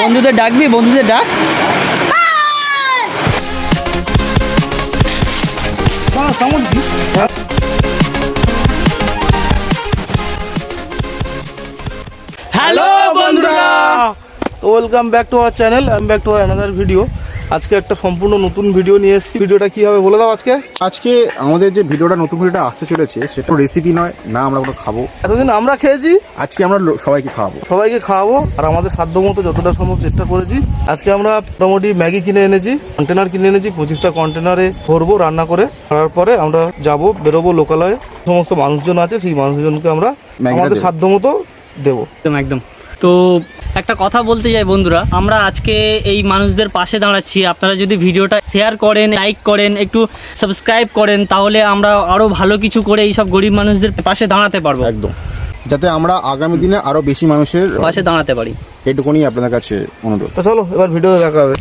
বন্ধুদের ডাকবি, বন্ধুদের ডাক। হ্যালো বন্ধুরা, তো welcome back to our channel, I am back to another video. আজকে একটা সম্পূর্ণ নতুন ভিডিও নিয়ে এসেছি। ভিডিওটা কি হবে বলে দাও। আজকে আমাদের যে ভিডিওটা নতুন ভিডিওটা আসতে চলেছে সেটা রেসিপি নয়, না আমরা কোনো খাবো। এতদিন আমরা খেয়েছি, আজকে আমরা সবাইকে খাওয়াবো আর আমাদের সাধ্য মতো যতটা সম্ভব চেষ্টা করেছি। আজকে আমরা মোটামুটি ম্যাগি কিনে এনেছি, কন্টেনার কিনে এনেছি। 25টা কন্টেনারে ভরবো রান্না করে। করার পরে আমরা বেরোবো লোকালয়ে। সমস্ত মানুষজন আছে, সেই মানুষজনকে আমরা আমাদের সাধ্য মতো দেবো। একদম। তো একটা কথা বলতে চাই বন্ধুরা, আমরা আজকে এই মানুষদের পাশে দাঁড়াচ্ছি। আপনারা যদি ভিডিওটা শেয়ার করেন, লাইক করেন, একটু সাবস্ক্রাইব করেন, তাহলে আমরা আরো ভালো কিছু করে এইসব গরিব মানুষদের পাশে দাঁড়াতে পারবো। একদম, যাতে আমরা আগামী দিনে আরো বেশি মানুষের পাশে দাঁড়াতে পারি, এটুকুনি আপনাদের কাছে অনুরোধ। তো চলো এবার ভিডিও দেখা হবে।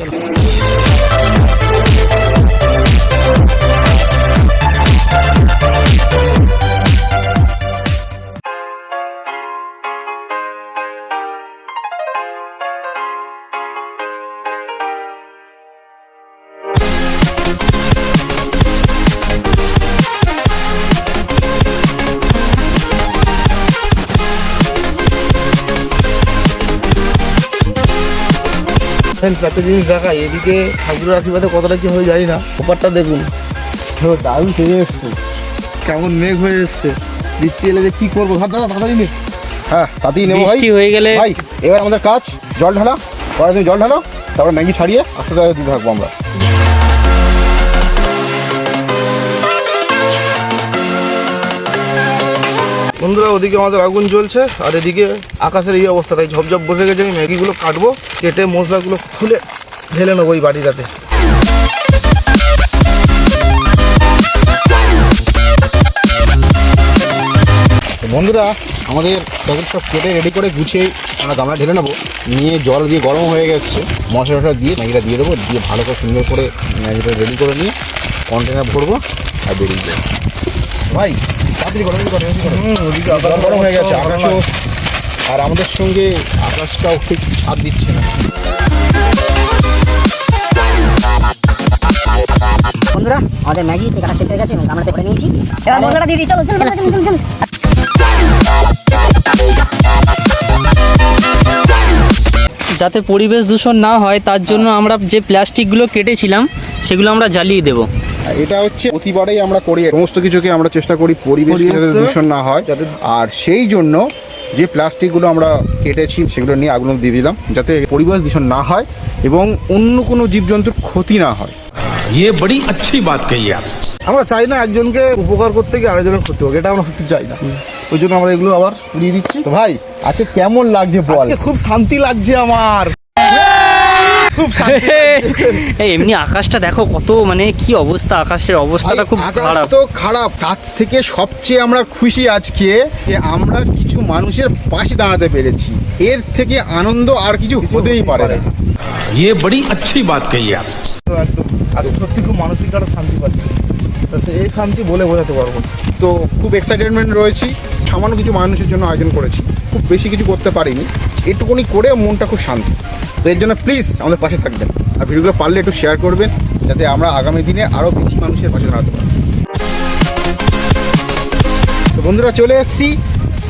একটা জিনিস দেখা, এদিকে ঠাকুরের আশীর্বাদে কতটা কি হয়ে যায় না। ওপারটা দেখুন, দারুণ থেকে এসছে, কেমন মেঘ হয়ে এসছে। বৃষ্টি এলে যে কি করবো, তাড়াতাড়ি নে। হ্যাঁ, তাতেই নেবো ভাই। বৃষ্টি হয়ে গেলে ভাই এবার আমাদের কাজ জল ঢালা, পরে জল ঢালো, তারপর ম্যাগি ছাড়িয়ে আস্তে আস্তে দিতে থাকবো আমরা। বন্ধুরা, ওদিকে আমাদের আগুন জ্বলছে আর এদিকে আকাশের এই অবস্থা, তাই ঝপঝপ বসে গেছে। আমি ম্যাগিগুলো কাটবো, কেটে মশলাগুলো খুলে ঢেলে নেবো ওই বাটিটাতে। বন্ধুরা, আমাদের সব কেটে রেডি করে গুছিয়ে আমরা গামলা ঢেলে নেবো। নিয়ে জল দিয়ে গরম হয়ে গেছে, মশলাটা দিয়ে ম্যাগিটা দিয়ে দেবো। দিয়ে ভালো করে সুন্দর করে ম্যাগিটা রেডি করে নিয়ে কন্টেনার ভরবো আর বেরিয়ে যাবো। ভাই তাড়াতাড়ি ওদিকে গরম হয়ে গেছে আকাশও, আর আমাদের সঙ্গে আকাশটাও ঠিক সাথ দিচ্ছে না। বন্ধুরা, আমাদের ম্যাগি কাটা শেষ হয়ে গেছে, গামলাতে করে নিয়েছি। এবার মশলাটা দিয়ে দিই, চলো। যাতে পরিবেশ দূষণ না হয় তার জন্য আমরা যে প্লাস্টিকগুলো কেটেছিলাম সেগুলো আমরা জ্বালিয়ে দেবো। এটা হচ্ছে প্রতিবারেই আমরা করি, সমস্ত কিছুকে আমরা চেষ্টা করি পরিবেশ যাতে দূষণ না হয়। আর সেই জন্য যে প্লাস্টিকগুলো আমরা কেটেছি সেগুলো নিয়ে আগুন দিয়ে দিলাম, যাতে পরিবেশ দূষণ না হয় এবং অন্য কোনো জীবজন্তুর ক্ষতি না হয়। ये बड़ी अच्छी बात कही आप। আমরা চাই না একজনকে উপকার করতে গিয়ে আরেকজনের ক্ষতি হোক, এটা আমরা করতে চাই না। ওই জন্য আমরা এগুলো আবার উড়িয়ে দিচ্ছি। তো ভাই আজকে কেমন লাগছে বল? আজকে খুব শান্তি লাগছে আমার, খুব শান্তি। এই এমনি আকাশটা দেখো কত, মানে কি অবস্থা, আকাশের অবস্থাটা খুব খারাপ। তো খারাপ, তার থেকে সবচেয়ে আমরা খুশি আজকে যে আমরা কিছু মানুষের পাশে দাঁড়াতে পেরেছি। এর থেকে আনন্দ আর কিছু হতেই পারে না। ये बड़ी अच्छी बात कही आप। একদম, আজকে সত্যি খুব মানসিক আরো শান্তি পাচ্ছি। এই শান্তি বলে বোঝাতে পারবো না। তো খুব এক্সাইটেডমেন্ট রয়েছি। সামান্য কিছু মানুষের জন্য আয়োজন করেছি, খুব বেশি কিছু করতে পারিনি, এটুকুনি করে মনটা খুব শান্তি। তো এর জন্য প্লিজ আমাদের পাশে থাকবেন আর ভিডিওগুলো পারলে একটু শেয়ার করবেন, যাতে আমরা আগামী দিনে আরও বেশি মানুষের পাশে দাঁড়াতে পারি। তো বন্ধুরা, চলে এসেছি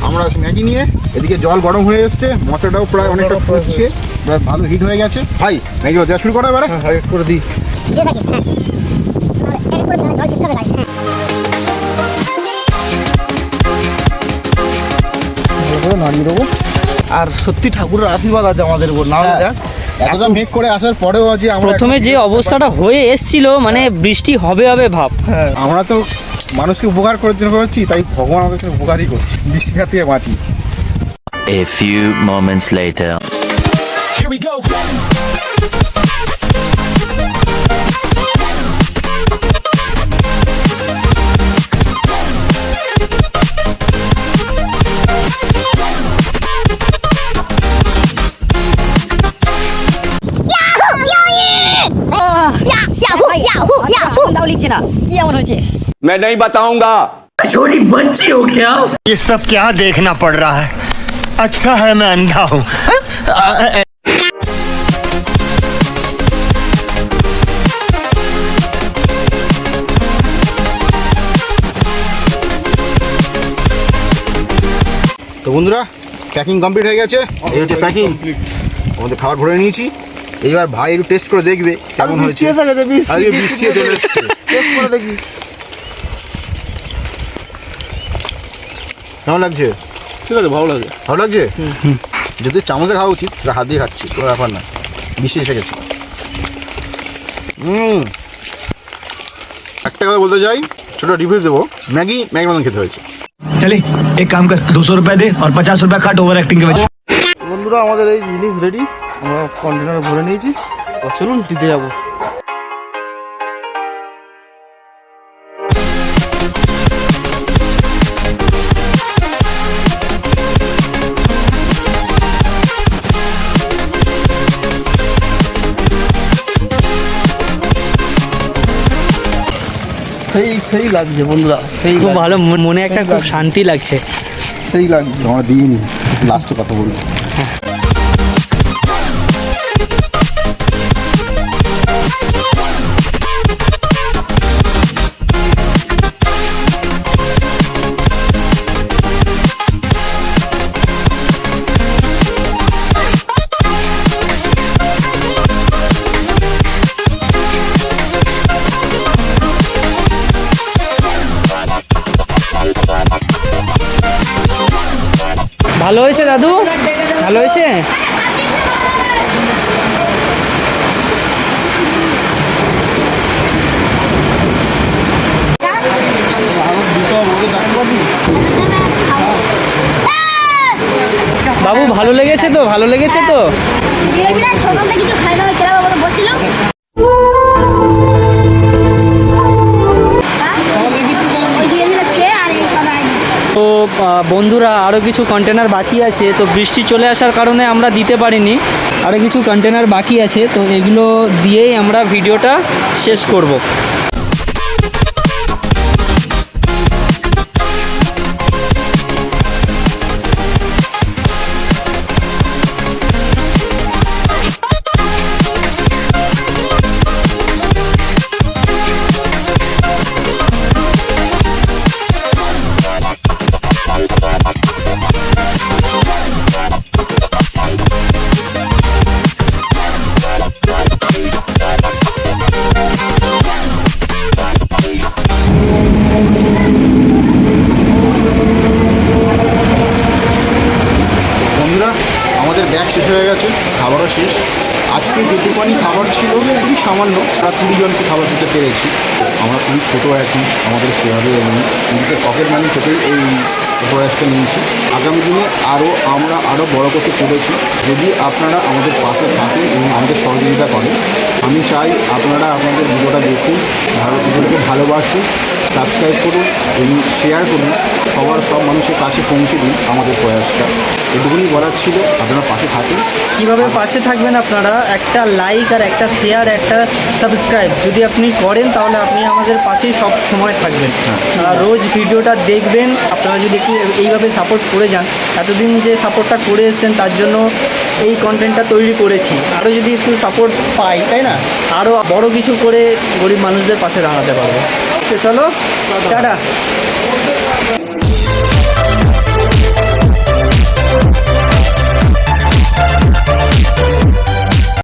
আমরা ম্যাগি নিয়ে। এদিকে জল গরম হয়ে এসছে, মশলাটাও প্রায় অনেকটা ফুটছে, ভালো হিট হয়ে গেছে। ভাই ম্যাগি দেওয়া শুরু করা এবারে? হ্যাঁ, করে দিই। নাড়িয়ে দেবো। আর সত্যি ঠাকুরের আশীর্বাদ আছে আমাদের উপর, না দেখ এতটা মেঘ করে আসার পরেও আজ আমরা প্রথমে যে অবস্থাটা হয়ে এসছিল, মানে বৃষ্টি হবে হবে ভাব। হ্যাঁ, আমরা তো মানুষকে উপকার করছি, তাই ভগবান আমাদের উপকারই করছে, বৃষ্টি খাতে বাঁচি। A few moments later. Here we go. লিখছে হচ্ছে না, কি এমন হয়েছে? मैं नहीं बताऊंगा। ये सब क्या देखना पड़ रहा है? अच्छा है मैं अंधा हूँ। তো বন্ধুরা প্যাকিং কমপ্লিট হয়ে গেছে, এই হচ্ছে প্যাকিং। আমাদের খাবার ভরে নিয়েছি, এইবার ভাই একটু টেস্ট করে দেখবে কেমন হয়েছে। আজকে বৃষ্টি চলে এসেছে, টেস্ট করে দেখি কেমন লাগছে। ঠিক আছে, ভালো লাগে। ভালো লাগছে? যদি চামচে খাওয়া উচিত সেটা হাত দিয়ে খাচ্ছি, কোনো ব্যাপার না, বৃষ্টি এসে গেছে। একটা কথা বলতে চাই, ছোটো রিভিউ দেবো, ম্যাগি মতন খেতে হয়েছে। चले एक काम कर, 200 रुपए दे और 50 रुपए काट ओवर एक्टिंग के वजह। বন্ধুরা আমাদের এই জিনিস রেডি, আমরা কন্টেনারে ভরে নিয়েছি, চলুন দিতে যাবো। সেই লাগছে বন্ধুরা, খুব ভালো, মনে একটা খুব শান্তি লাগছে। সেই লাগছে, আমরা দিইনি, লাস্টে কথা বলবো। ভালো হয়েছে দাদু, ভালো হয়েছে। বাবু ভালো লেগেছে তো, ভালো লেগেছে তো। তো বন্ধুরা আরও কিছু কন্টেনার বাকি আছে, তো বৃষ্টি চলে আসার কারণে আমরা দিতে পারিনি, আরও কিছু কন্টেনার বাকি আছে, তো এগুলো দিয়েই আমরা ভিডিওটা শেষ করব। আমাদের ব্যাগ শেষ হয়ে গেছে, খাবারও শেষ। আজকে যেটুকুনি খাবার ছিল খুবই সামান্য, আমরা 20 জনকে খাবার দিতে পেরেছি। আমরা খুবই ছোটো আছি, আমাদের সেভাবে নিজেদের পকেট মানি থেকেই এই প্রয়াসটা নিয়েছি। আগামী দিনে আমরা আরও বড় করতে চলেছি। যদি আপনারা আমাদের পাশে থাকেন এবং আমাদের সহযোগিতা করেন, আমি চাই আপনারা আপনাদের ভিডিওটা দেখুন, ভিডিওটাকে ভালোবাসুন, সাবস্ক্রাইব করুন এবং শেয়ার করুন, সব মানুষের কাছে পৌঁছে দিন আমাদের প্রয়াসটা। এটুকুনি বলার ছিল, আপনারা পাশে থাকুন। কীভাবে পাশে থাকবেন আপনারা, একটা লাইক আর একটা শেয়ার, একটা সাবস্ক্রাইব যদি আপনি করেন তাহলে আপনি আমাদের পাশেই সব সময় থাকবেন। আর রোজ ভিডিওটা দেখবেন। আপনারা যদি একটু এইভাবে সাপোর্ট করে যান, এতদিন যে সাপোর্টটা করে এসেছেন তার জন্য এই কন্টেন্টটা তৈরি করেছি। আরও যদি একটু সাপোর্ট পাই, তাই না, আরও বড় কিছু করে গরিব মানুষদের পাশে দাঁড়াতে পারবো। তো চলো, টাটা।